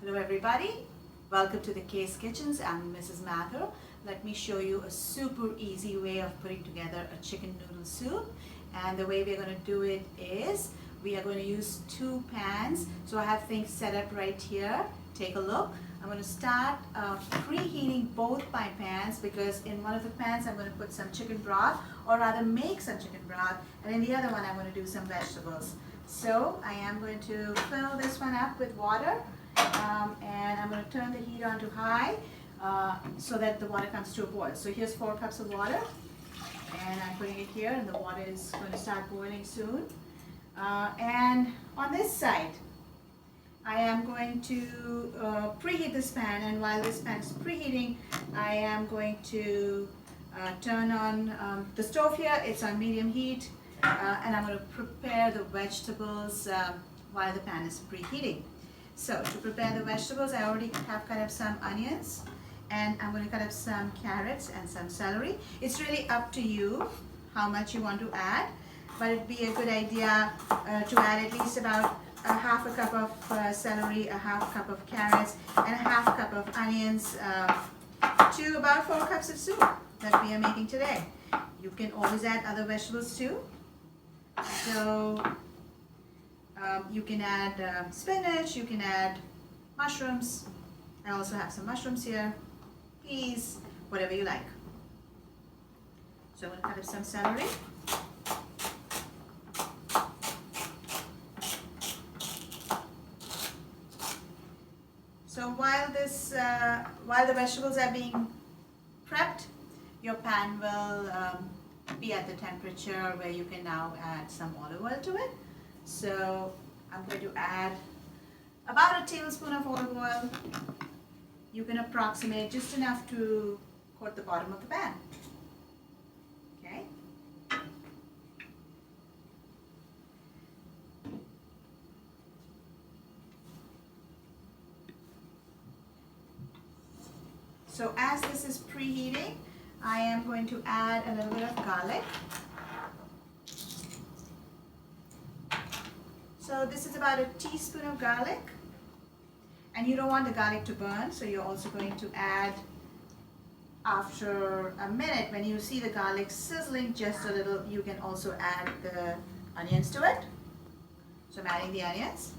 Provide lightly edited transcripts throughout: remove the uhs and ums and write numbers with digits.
Hello everybody, welcome to the CACE Kitchens. I'm Mrs. Mather. Let me show you a super easy way of putting together a chicken noodle soup. And the way we're going to do it is we are going to use two pans. So I have things set up right here. Take a look. I'm going to start preheating both my pans because in one of the pans I'm going to put some chicken broth, or rather make some chicken broth, and in the other one I'm going to do some vegetables. So I am going to fill this one up with water. And I'm going to turn the heat on to high so that the water comes to a boil. So here's 4 cups of water, and I'm putting it here, and the water is going to start boiling soon. And on this side, I am going to preheat this pan, and while this pan is preheating, I am going to turn on the stove here. It's on medium heat, and I'm going to prepare the vegetables while the pan is preheating. So to prepare the vegetables, I already have cut up some onions, and I'm going to cut up some carrots and some celery. It's really up to you how much you want to add, but it'd be a good idea to add at least about a half a cup of celery, a half cup of carrots, and a half cup of onions to about 4 cups of soup that we are making today. You can always add other vegetables too. So you can add spinach, you can add mushrooms. I also have some mushrooms here, peas, whatever you like. So I'm going to cut up some celery. So while the vegetables are being prepped, your pan will be at the temperature where you can now add some olive oil to it. So I'm going to add about a tablespoon of olive oil. You can approximate just enough to coat the bottom of the pan. Okay. So as this is preheating, I am going to add a little bit of garlic. So this is about a teaspoon of garlic, and you don't want the garlic to burn, so you're also going to add, after a minute, when you see the garlic sizzling just a little, you can also add the onions to it. So I'm adding the onions.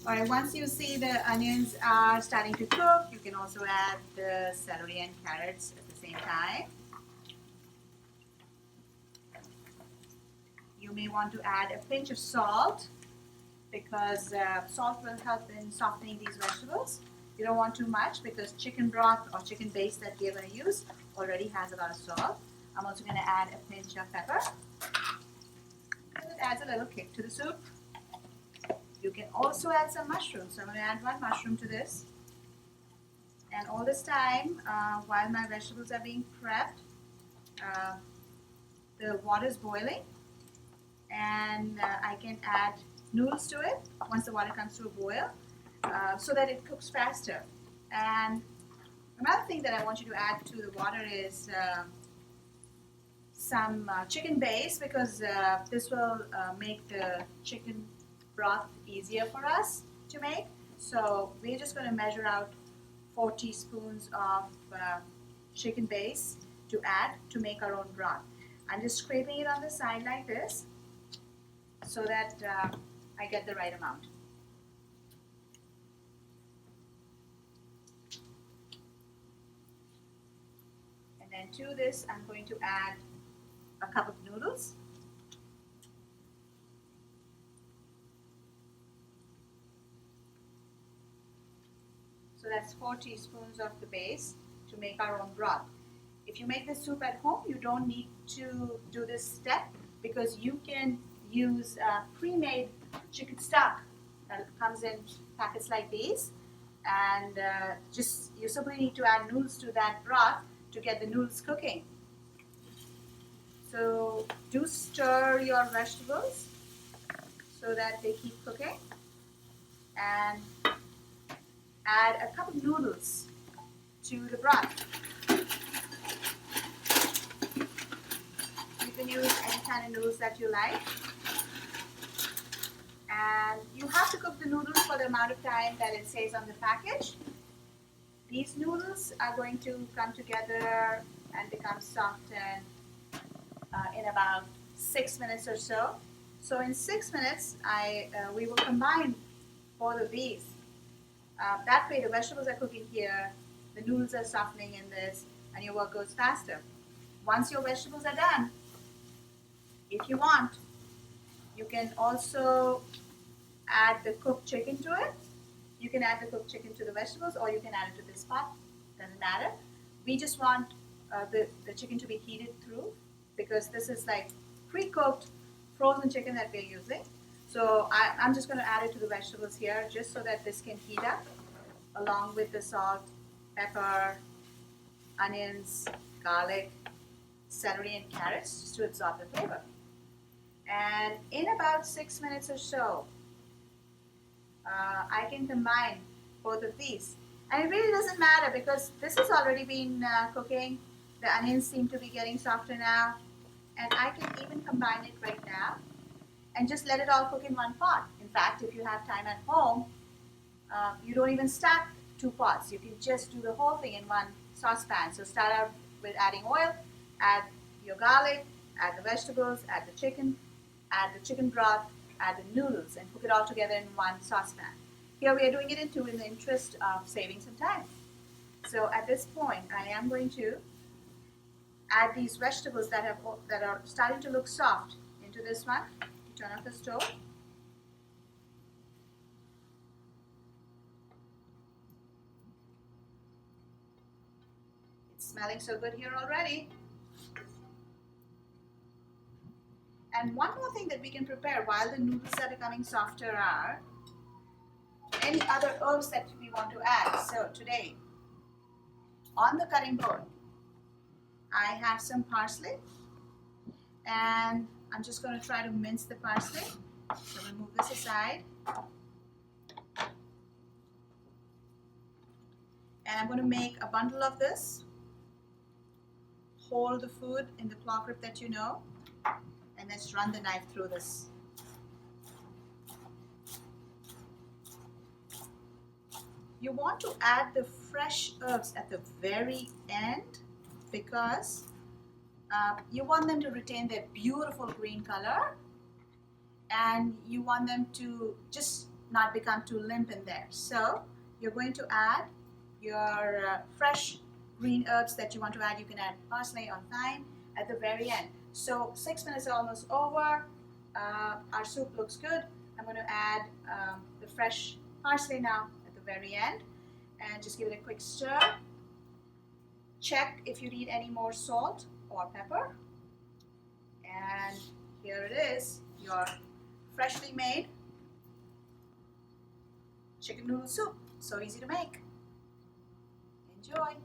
Alright, once you see the onions are starting to cook, you can also add the celery and carrots at the same time. You may want to add a pinch of salt because salt will help in softening these vegetables. You don't want too much because chicken broth or chicken base that we're going to use already has a lot of salt. I'm also going to add a pinch of pepper. And it adds a little kick to the soup. You can also add some mushrooms. So I'm going to add 1 mushroom to this. And all this time, while my vegetables are being prepped, the water is boiling. And I can add noodles to it once the water comes to a boil so that it cooks faster. And another thing that I want you to add to the water is some chicken base, because this will make the chicken broth easier for us to make. So we're just going to measure out 4 teaspoons of chicken base to add to make our own broth. I'm just scraping it on the side like this, so that I get the right amount. And then to this, I'm going to add a cup of noodles. So that's 4 teaspoons of the base to make our own broth. If you make this soup at home, you don't need to do this step because you can use pre-made chicken stock that comes in packets like these, and you simply need to add noodles to that broth to get the noodles cooking. So do stir your vegetables so that they keep cooking, and add a cup of noodles to the broth. You can use any kind of noodles that you like. And to cook the noodles for the amount of time that it says on the package. These noodles are going to come together and become softened in about 6 minutes or so. So in 6 minutes, we will combine both of these. That way the vegetables are cooking here, the noodles are softening in this, and your work goes faster. Once your vegetables are done, if you want, you can also add the cooked chicken to it. You can add the cooked chicken to the vegetables, or you can add it to this pot. Doesn't matter. We just want the chicken to be heated through, because this is like pre-cooked frozen chicken that we're using. So I'm just going to add it to the vegetables here, just so that this can heat up along with the salt, pepper, onions, garlic, celery, and carrots, just to absorb the flavor. And in about 6 minutes or so, I can combine both of these. And it really doesn't matter, because this has already been cooking. The onions seem to be getting softer now. And I can even combine it right now and just let it all cook in one pot. In fact, if you have time at home, you don't even stack 2 pots. You can just do the whole thing in one saucepan. So start out with adding oil, add your garlic, add the vegetables, add the chicken broth, add the noodles, and cook it all together in one saucepan. Here we are doing it in 2 in the interest of saving some time. So at this point, I am going to add these vegetables that are starting to look soft into this one. Turn off the stove. It's smelling so good here already. And one more thing that we can prepare while the noodles are becoming softer are any other herbs that we want to add. So today, on the cutting board, I have some parsley, and I'm just going to try to mince the parsley. So we'll move this aside. And I'm going to make a bundle of this. Hold the food in the claw grip that you know, and let's run the knife through this. You want to add the fresh herbs at the very end, because you want them to retain their beautiful green color, and you want them to just not become too limp in there. So you're going to add your fresh green herbs that you want to add. You can add parsley or thyme at the very end. So 6 minutes are almost over. Our soup looks good. I'm going to add the fresh parsley now at the very end, and just give it a quick stir. Check if you need any more salt or pepper. And here it is, your freshly made chicken noodle soup. So easy to make. Enjoy.